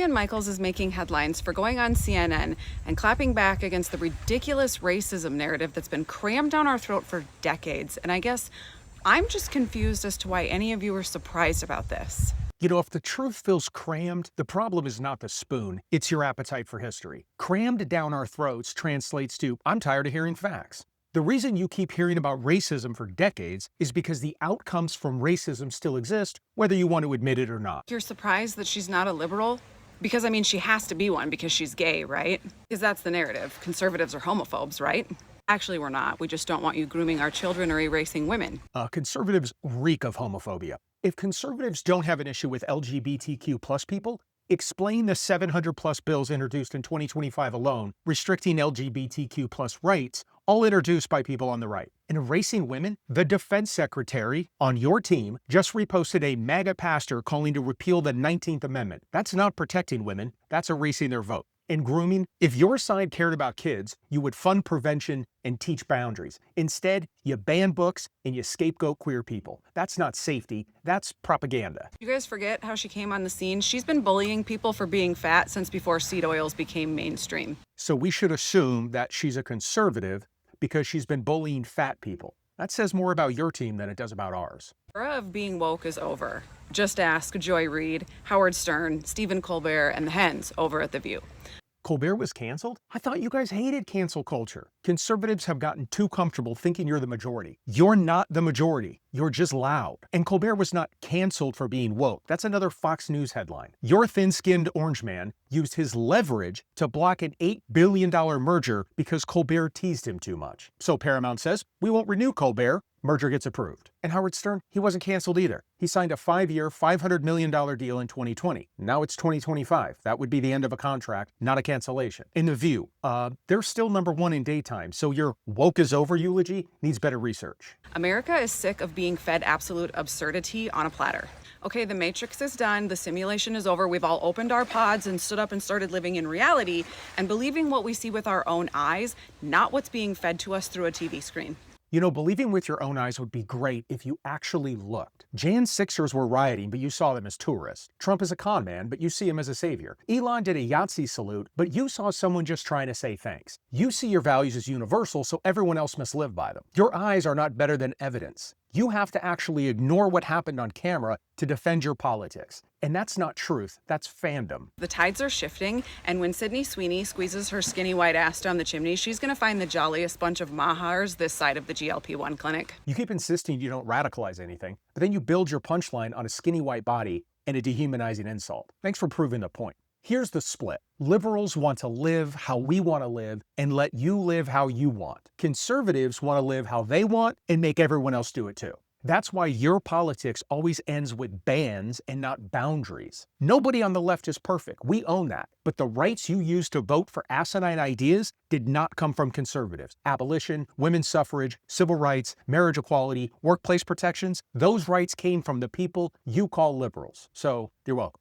Ian Michaels is making headlines for going on CNN and clapping back against the ridiculous racism narrative that's been crammed down our throat for decades. And I guess I'm just confused as to why any of you are surprised about this. You know, if the truth feels crammed, the problem is not the spoon, it's your appetite for history. Crammed down our throats translates to, I'm tired of hearing facts. The reason you keep hearing about racism for decades is because the outcomes from racism still exist, whether you want to admit it or not. You're surprised that she's not a liberal? Because, I mean, she has to be one because she's gay, right? Because that's the narrative. Conservatives are homophobes, right? Actually, we're not. We just don't want you grooming our children or erasing women. Conservatives reek of homophobia. If conservatives don't have an issue with LGBTQ plus people, explain the 700 plus bills introduced in 2025 alone, restricting LGBTQ plus rights, all introduced by people on the right. And erasing women, the defense secretary on your team just reposted a MAGA pastor calling to repeal the 19th Amendment. That's not protecting women, that's erasing their vote. And grooming, if your side cared about kids, you would fund prevention and teach boundaries. Instead, you ban books and you scapegoat queer people. That's not safety, that's propaganda. You guys forget how she came on the scene? She's been bullying people for being fat since before seed oils became mainstream. So we should assume that she's a conservative because she's been bullying fat people. That says more about your team than it does about ours. The era of being woke is over. Just ask Joy Reid, Howard Stern, Stephen Colbert, and the Hens over at The View. Colbert was canceled? I thought you guys hated cancel culture. Conservatives have gotten too comfortable thinking you're the majority. You're not the majority. You're just loud. And Colbert was not canceled for being woke. That's another Fox News headline. Your thin-skinned orange man used his leverage to block an $8 billion merger because Colbert teased him too much. So Paramount says, we won't renew Colbert. Merger gets approved. And Howard Stern, he wasn't canceled either. He signed a 5-year, $500 million deal in 2020. Now it's 2025. That would be the end of a contract, not a cancellation. In The View, they're still #1 in daytime, so your woke is over eulogy needs better research. America is sick of being fed absolute absurdity on a platter. Okay, the Matrix is done, the simulation is over, we've all opened our pods and stood up and started living in reality and believing what we see with our own eyes, not what's being fed to us through a TV screen. You know, believing with your own eyes would be great if you actually looked. Jan Sixers were rioting, but you saw them as tourists. Trump is a con man, but you see him as a savior. Elon did a Yahtzee salute, but you saw someone just trying to say thanks. You see your values as universal, so everyone else must live by them. Your eyes are not better than evidence. You have to actually ignore what happened on camera to defend your politics. And that's not truth, that's fandom. The tides are shifting, and when Sydney Sweeney squeezes her skinny white ass down the chimney, she's gonna find the jolliest bunch of mahars this side of the GLP-1 clinic. You keep insisting you don't radicalize anything, but then you build your punchline on a skinny white body and a dehumanizing insult. Thanks for proving the point. Here's the split. Liberals want to live how we want to live and let you live how you want. Conservatives want to live how they want and make everyone else do it too. That's why your politics always ends with bans and not boundaries. Nobody on the left is perfect. We own that. But the rights you used to vote for asinine ideas did not come from conservatives. Abolition, women's suffrage, civil rights, marriage equality, workplace protections, those rights came from the people you call liberals. So you're welcome.